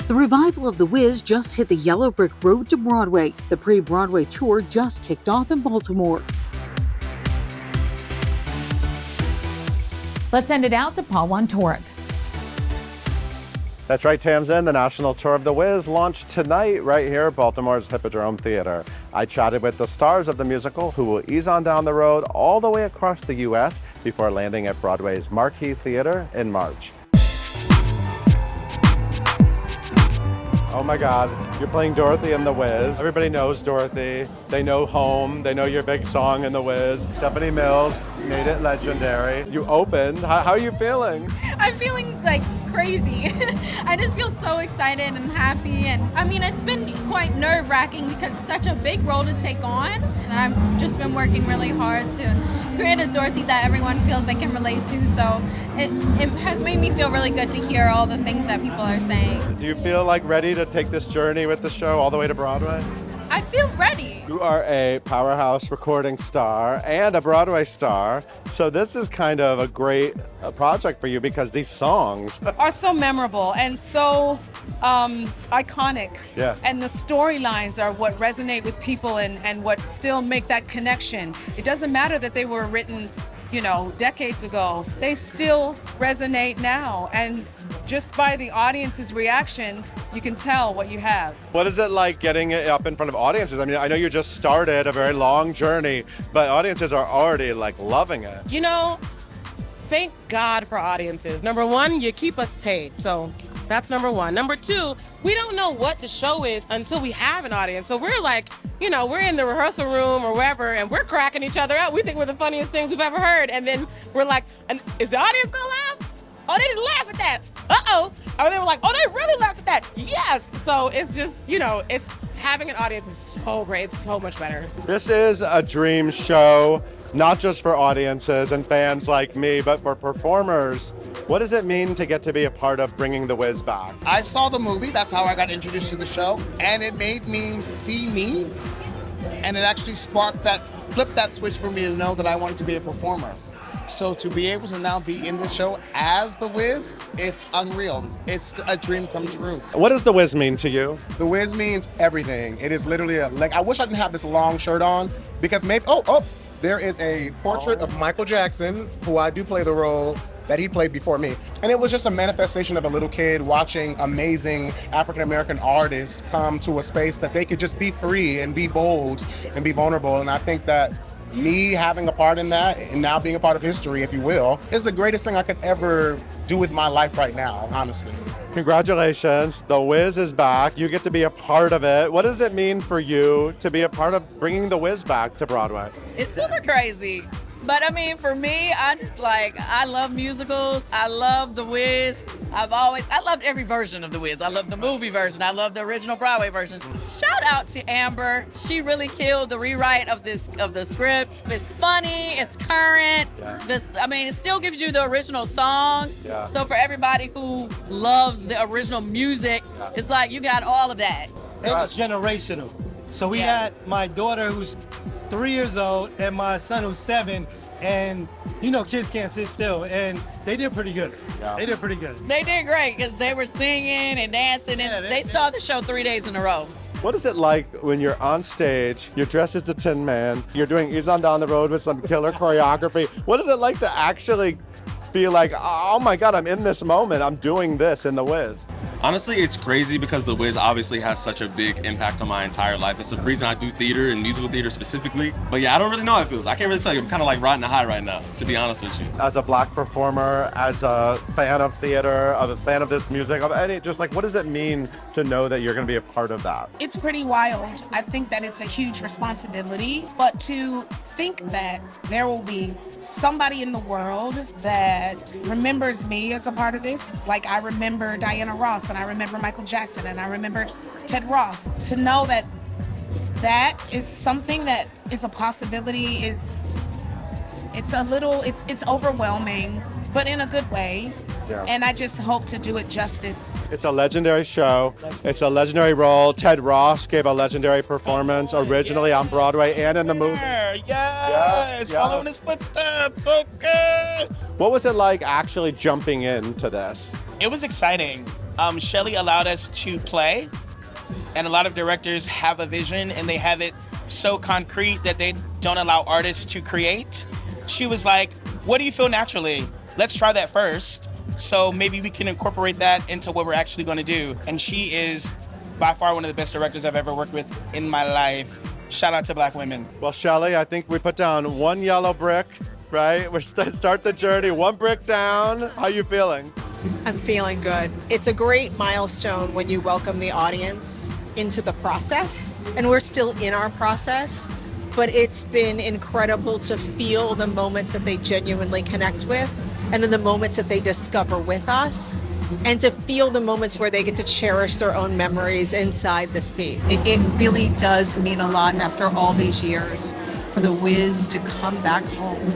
The revival of The Wiz just hit the yellow brick road to Broadway. The pre-Broadway tour just kicked off in Baltimore. Let's send it out to Paul Wontorek. That's right, Tamsin. The national tour of The Wiz launched tonight right here at Baltimore's Hippodrome Theatre. I chatted with the stars of the musical who will ease on down the road all the way across the U.S. before landing at Broadway's Marquee Theatre in March. Oh my God, you're playing Dorothy in The Wiz. Everybody knows Dorothy. They know Home. They know your big song in The Wiz. Stephanie Mills made it legendary. You opened. How are you feeling? I'm feeling like crazy. I just feel so excited and happy. And I mean, it's been quite nerve-wracking because it's such a big role to take on. And I've just been working really hard to create a Dorothy that everyone feels they can relate to. So it has made me feel really good to hear all the things that people are saying. Do you feel like ready to take this journey with the show all the way to Broadway? I feel ready. You are a powerhouse recording star and a Broadway star, so this is kind of a great project for you because these songs are so memorable and so iconic. Yeah. And the storylines are what resonate with people and what still make that connection. It doesn't matter that they were written, decades ago. They still resonate now, and just by the audience's reaction, you can tell what you have. What is it like getting it up in front of audiences? I mean, I know you just started a very long journey, but audiences are already loving it. Thank God for audiences. Number one, you keep us paid. So that's number one. Number two, we don't know what the show is until we have an audience. So we're we're in the rehearsal room or wherever, and we're cracking each other up. We think we're the funniest things we've ever heard. And then we're like, is the audience gonna laugh? Oh, they didn't laugh at that. Uh-oh. Or they were like, oh, they really laughed at that. Yes. So it's just, it's having an audience is so great. It's so much better. This is a dream show, not just for audiences and fans like me, but for performers. What does it mean to get to be a part of bringing The Wiz back? I saw the movie, that's how I got introduced to the show, and it made me see me, and it actually flipped that switch for me to know that I wanted to be a performer. So to be able to now be in the show as The Wiz, it's unreal. It's a dream come true. What does The Wiz mean to you? The Wiz means everything. It is literally I wish I didn't have this long shirt on because there is a portrait of Michael Jackson, who I do play the role that he played before me. And it was just a manifestation of a little kid watching amazing African-American artists come to a space that they could just be free and be bold and be vulnerable. And I think that me having a part in that and now being a part of history, if you will, is the greatest thing I could ever do with my life right now, honestly. Congratulations, The Wiz is back. You get to be a part of it. What does it mean for you to be a part of bringing The Wiz back to Broadway? It's super crazy. But I mean, for me, I love musicals. I love The Wiz. I loved every version of The Wiz. I love the movie version. I love the original Broadway versions. Shout out to Amber. She really killed the rewrite of the script. It's funny, it's current. Yeah. It still gives you the original songs. Yeah. So for everybody who loves the original music, it's like you got all of that. It was generational. So we had my daughter who's 3 years old and my son who's 7, and kids can't sit still, and they did pretty good. Yeah. They did pretty good. They did great because they were singing and dancing, and they saw the show 3 days in a row. What is it like when you're on stage, you're dressed as the Tinman, you're doing Ease on Down the Road with some killer choreography? What is it like to actually feel like, oh my God, I'm in this moment, I'm doing this in The Wiz? Honestly, it's crazy because The Wiz obviously has such a big impact on my entire life. It's the reason I do theater and musical theater specifically. But yeah, I don't really know how it feels. I can't really tell you. I'm kind of like riding a high right now, to be honest with you. As a Black performer, as a fan of theater, a fan of this music, what does it mean to know that you're going to be a part of that? It's pretty wild. I think that it's a huge responsibility, but to think that there will be somebody in the world that remembers me as a part of this, like I remember Diana Ross, and I remember Michael Jackson, and I remember Ted Ross. To know that that is something that is a possibility it's overwhelming, but in a good way. Yeah. And I just hope to do it justice. It's a legendary show. It's a legendary role. Ted Ross gave a legendary performance originally on Broadway and in the movie. Yes, following his footsteps. Okay. What was it like actually jumping into this? It was exciting. Shelley allowed us to play, and a lot of directors have a vision and they have it so concrete that they don't allow artists to create. She was like, what do you feel naturally? Let's try that first. So maybe we can incorporate that into what we're actually going to do. And she is by far one of the best directors I've ever worked with in my life. Shout out to Black women. Well, Shelley, I think we put down one yellow brick, right? We're start the journey, one brick down. How you feeling? I'm feeling good. It's a great milestone when you welcome the audience into the process, and we're still in our process, but it's been incredible to feel the moments that they genuinely connect with, and then the moments that they discover with us, and to feel the moments where they get to cherish their own memories inside this piece. It really does mean a lot after all these years for the WIZ to come back home.